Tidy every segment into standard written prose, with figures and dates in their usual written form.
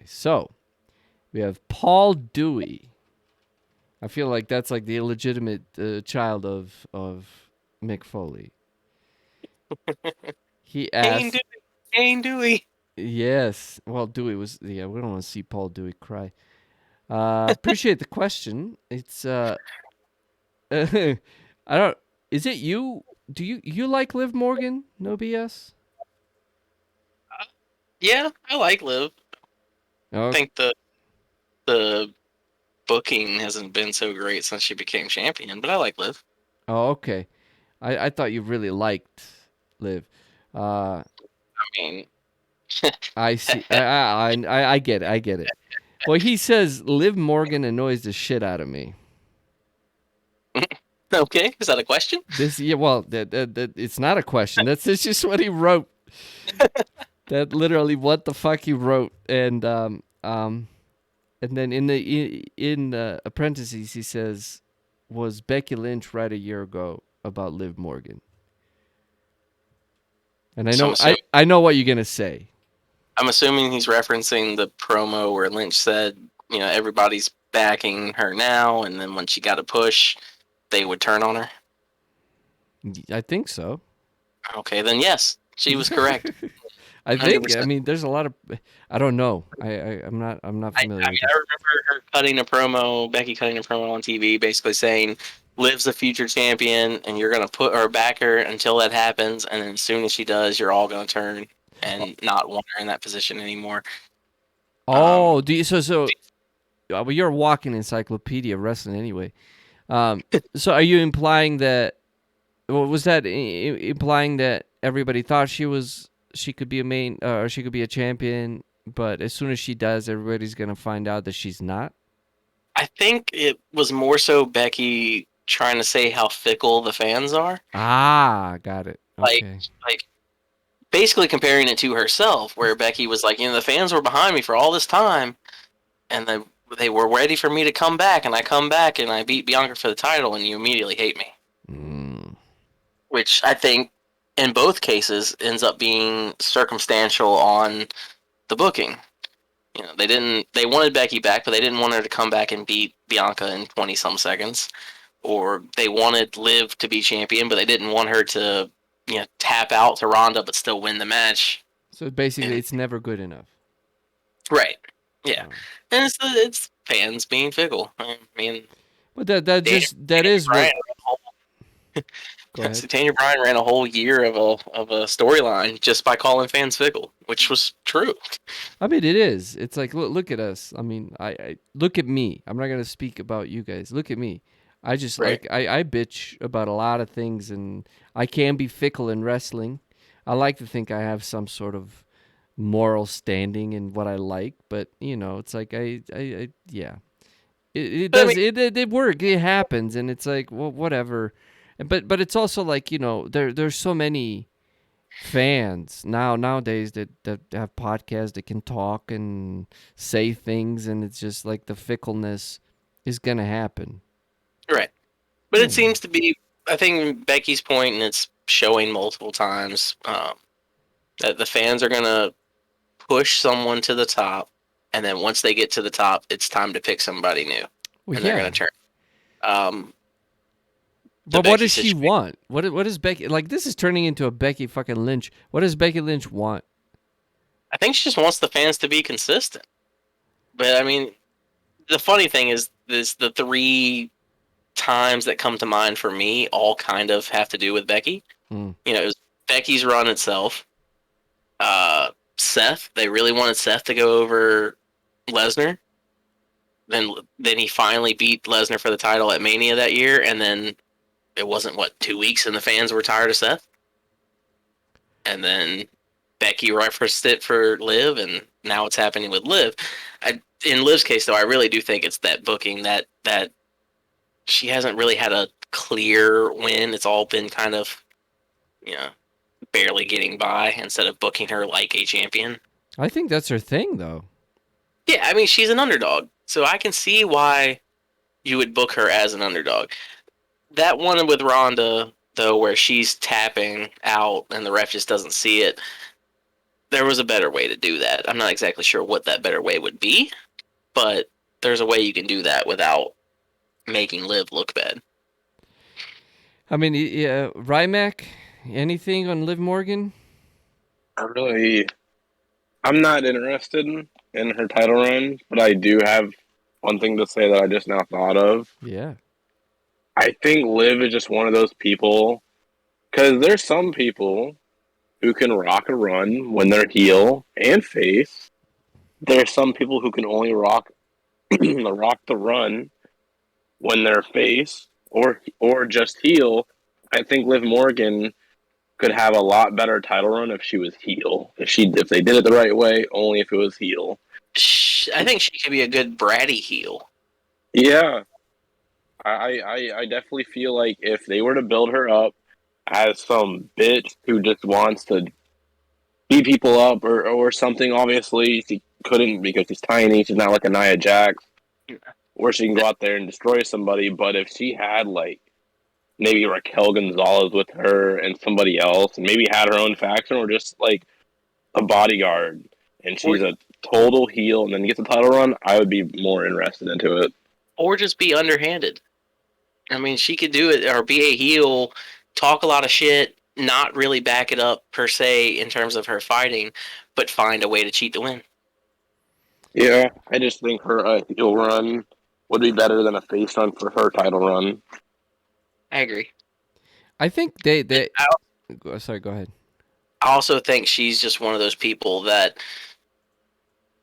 So we have Paul Dewey. I feel like that's like the illegitimate child of Mick Foley. He Kane asked, Dewey. Kane Dewey. yes. Well, Dewey was, yeah, we don't want to see Paul Dewey cry. Appreciate the question. It's, I don't, is it you? Do you like Liv Morgan? No BS? Yeah, I like Liv. I Oh, think the booking hasn't been so great since she became champion, but I like Liv. oh, okay. I thought you really liked Liv. Uh, I mean, I see. I get it. I get it. Well, he says Liv Morgan annoys the shit out of me. okay, is that a question? This, yeah, well, that it's not a question. That's just what he wrote. That literally what the fuck he wrote, and then in parentheses he says, was Becky Lynch right a year ago about Liv Morgan? And I So know I know what you're gonna say. I'm assuming he's referencing the promo where Lynch said, everybody's backing her now, and then when she got a push, they would turn on her. I think so. Okay, then yes, she was correct. I think. I 100%. mean, there's a lot of. I don't know. I'm not I familiar mean, with I this. remember her cutting a promo, Becky cutting a promo on TV, basically saying, "Liv's the future champion, and you're gonna put her back her until that happens, and then as soon as she does, you're all gonna turn and not want her in that position anymore." Um, Oh, do you, so well, you're a walking encyclopedia of wrestling anyway. Um, so are you implying that? Well, was that implying that everybody thought she could be a main or she could be a champion, but as soon as she does, everybody's gonna find out that she's not? I think it was more so Becky trying to say how fickle the fans are, Ah, got it. like Okay. like basically comparing it to herself, where Becky was like, the fans were behind me for all this time, and they were ready for me to come back, and I come back and I beat Bianca for the title, and you immediately hate me. Mm. Which I think in both cases ends up being circumstantial on the booking. They wanted Becky back, but they didn't want her to come back and beat Bianca in 20 some seconds. Or they wanted Liv to be champion, but they didn't want her to, tap out to Ronda but still win the match. So basically, And it's never good enough. right, yeah, Oh. and it's fans being fickle. I mean, But that Daniel, just that Daniel is what. Bryan Go ahead. so Daniel Bryan ran a whole year of a storyline just by calling fans fickle, which was true. I mean, it is. It's like look at us. I mean, I look at me. I'm not gonna speak about you guys. Look at me. I just Right. like I bitch about a lot of things, and I can be fickle in wrestling. I like to think I have some sort of moral standing in what I like, but it's like I yeah. It But I does mean, it work. It happens, and it's like, well, whatever. But it's also like there's so many fans nowadays that have podcasts that can talk and say things, and it's just like the fickleness is gonna happen. right. But it You know. seems to be, I think Becky's point, and it's showing multiple times, that the fans are going to push someone to the top. And then once they get to the top, it's time to pick somebody new. Well, And they're yeah. going to turn. Um, the But what Becky does she situation, want? What is Becky like? This is turning into a Becky fucking Lynch. What does Becky Lynch want? I think she just wants the fans to be consistent. But I mean, the funny thing is, the three times that come to mind for me all kind of have to do with Becky. Mm. It was Becky's run itself. Uh, Seth, they really wanted Seth to go over Lesnar. Then he finally beat Lesnar for the title at Mania that year, and then it wasn't 2 weeks, and the fans were tired of Seth. And then Becky referenced it for Liv, and now it's happening with Liv. In Liv's case, though, I really do think it's that booking that she hasn't really had a clear win. It's all been kind of you know barely getting by instead of booking her like a champion. I think that's her thing, though. Yeah, I mean she's an underdog, so I can see why you would book her as an underdog. That one with Ronda though, where she's tapping out and the ref just doesn't see it, there was a better way to do that. I'm not exactly sure what that better way would be, but there's a way you can do that without making Liv look bad. I mean, yeah, Rymac, anything on Liv Morgan? I really, I'm not interested in her title run, but I do have one thing to say that I just now thought of. Yeah. I think Liv is just one of those people because there's some people who can rock a run when they're heel and face. There's some people who can only rock rock the run when they're face or just heel. I think Liv Morgan could have a lot better title run if she was heel. If they did it the right way, only if it was heel. I think she could be a good bratty heel. Yeah, I definitely feel like if they were to build her up as some bitch who just wants to beat people up or something, obviously she couldn't because she's tiny. She's not like a Nia Jax, where she can go out there and destroy somebody. But if she had like maybe Raquel Gonzalez with her and somebody else, and maybe had her own faction or just like a bodyguard, and she's a total heel, and then gets a title run, I would be more interested into it. Or just be underhanded. I mean, she could do it or be a heel, talk a lot of shit, not really back it up per se in terms of her fighting, but find a way to cheat to win. Yeah, I just think her heel run would be better than a face run for her title run. I agree. I think they. Sorry, go ahead. I also think she's just one of those people that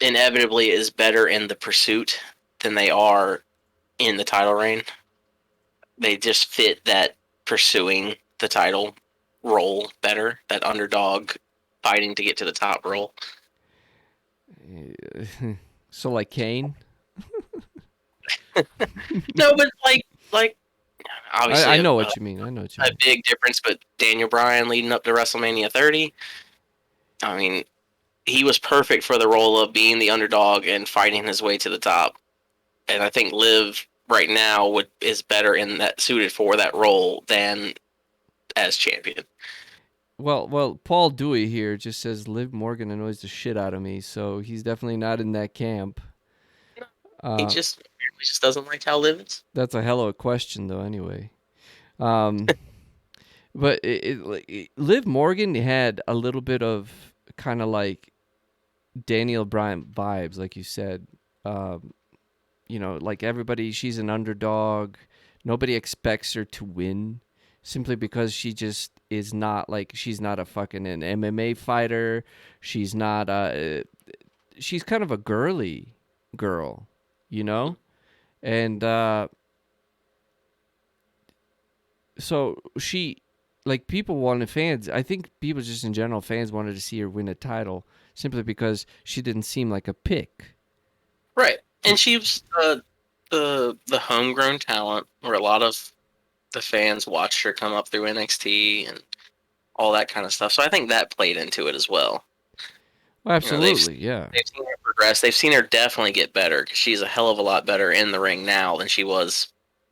inevitably is better in the pursuit than they are in the title reign. They just fit that pursuing the title role better, that underdog fighting to get to the top role. So like Kane. No, but like obviously I know what you mean. I know what you a mean. big difference, but Daniel Bryan leading up to WrestleMania 30, I mean, he was perfect for the role of being the underdog and fighting his way to the top. And I think Liv right now is better in that suited for that role than as champion. Well, Paul Dewey here just says Liv Morgan annoys the shit out of me, so he's definitely not in that camp. He just doesn't like how Liv is. That's a hell of a question, though. Anyway, but Liv Morgan had a little bit of kind of like Daniel Bryan vibes, like you said. You know, like everybody, she's an underdog. Nobody expects her to win simply because she just is not like she's not a fucking an MMA fighter. She's not she's kind of a girly girl, you know? And so she like people wanted fans, I think people just in general fans wanted to see her win a title simply because she didn't seem like a pick. Right. And she was the homegrown talent where a lot of the fans watched her come up through NXT and all that kind of stuff. So I think that played into it as well. Well, absolutely, yeah. They've seen her progress. They've seen her definitely get better because she's a hell of a lot better in the ring now than she was,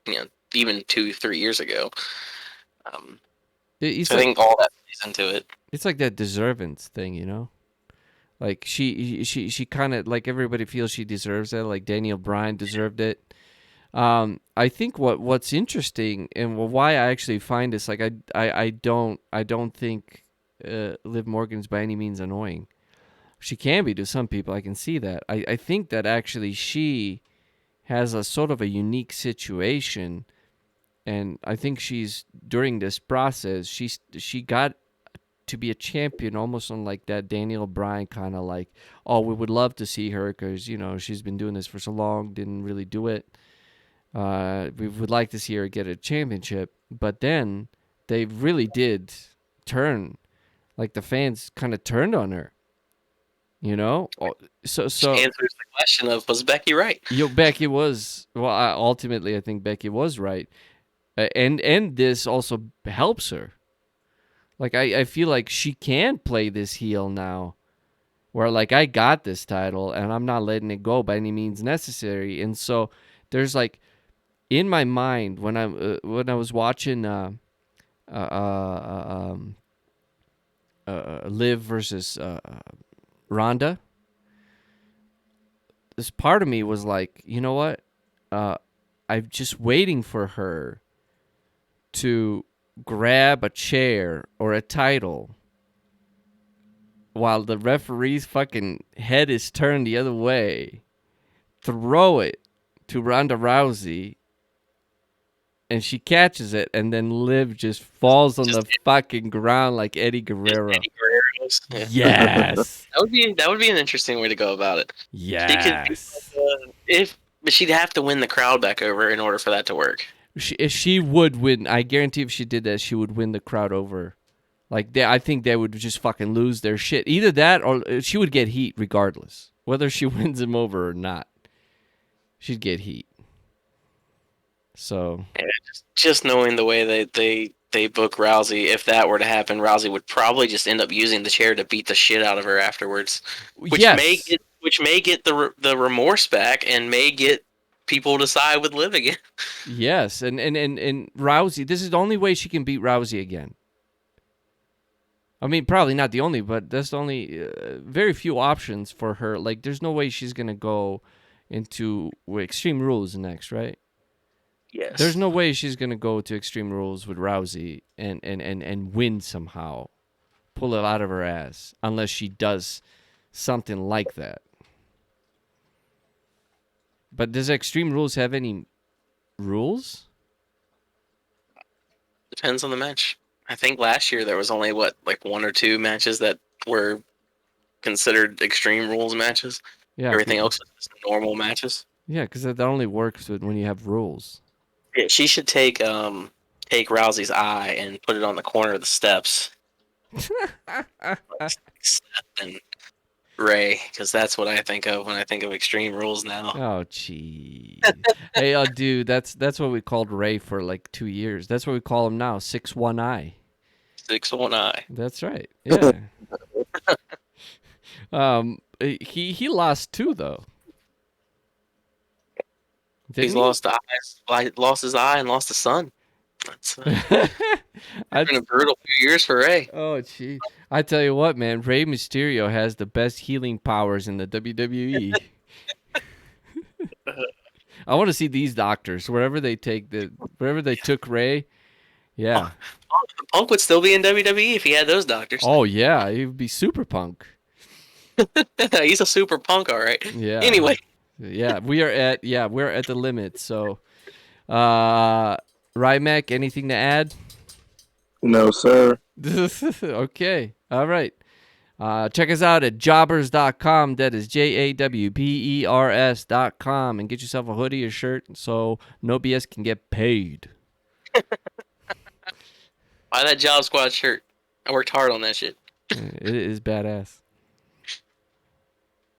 even 2-3 years ago. So I think all that plays into it. It's like that deservance thing, you know? Like she kind of like everybody feels she deserves it. Like Daniel Bryan deserved it. I think what's interesting and why I actually find this like I don't think Liv Morgan's by any means annoying. She can be to some people. I can see that. I think that actually she has a sort of a unique situation, and I think she's during this process she got to be a champion almost on like that Daniel Bryan kind of like, oh, we would love to see her because she's been doing this for so long, didn't really do it. We would like to see her get a championship, but then they really did turn, like the fans kind of turned on her. So She answers the question of, was Becky right? Becky was ultimately I think Becky was right, and this also helps her. Like I feel like she can play this heel now, where like I got this title and I'm not letting it go by any means necessary. And so there's like in my mind when I was watching Liv versus Ronda, this part of me was like, you know what? I'm just waiting for her to grab a chair or a title while the referee's fucking head is turned the other way, throw it to Ronda Rousey, and she catches it, and then Liv just falls on the fucking ground like Eddie Guerrero. Eddie Guerrero's. Yeah. Yes. That would be an interesting way to go about it. Yes. But she'd have to win the crowd back over in order for that to work. She would win. I guarantee if she did that, she would win the crowd over. Like, I think they would just fucking lose their shit. Either that or she would get heat regardless. Whether she wins him over or not, she'd get heat. So yeah, just knowing the way they book Rousey, if that were to happen, Rousey would probably just end up using the chair to beat the shit out of her afterwards, which may get the remorse back and may get people to side with Liv again. Yes, and Rousey, this is the only way she can beat Rousey again. I mean, probably not the only, but that's the only very few options for her. Like, there's no way she's gonna go into Extreme Rules next, right? Yes. There's no way she's gonna go to Extreme Rules with Rousey and win somehow, pull it out of her ass, unless she does something like that. But does Extreme Rules have any rules? Depends on the match. I think last year there was only like 1 or 2 matches that were considered Extreme Rules matches. Yeah. Everything else is just normal matches. Yeah, because that only works when you have rules. Yeah, she should take Rousey's eye and put it on the corner of the steps. And Ray, because that's what I think of when I think of Extreme Rules now. Oh, jeez. Hey, dude, that's what we called Ray for like 2 years. That's what we call him now, 6-1 Eye. 6-1 Eye. That's right. Yeah. He lost 2 though. He's lost eyes, lost his eye, and lost a son. That's been a brutal few years for Ray. Oh, gee. I tell you what, man, Rey Mysterio has the best healing powers in the WWE. I want to see these doctors wherever they took Ray. Yeah. Punk would still be in WWE if he had those doctors. Oh yeah, he would be Super Punk. He's a super punk, all right. Yeah. Anyway. Yeah, we're at the limit. So, Rymac, anything to add? No, sir. Okay. All right. Check us out at jawbers.com. That is JAWBERS.com. And get yourself a hoodie or shirt so No BS can get paid. Buy that Job Squad shirt. I worked hard on that shit. It is badass.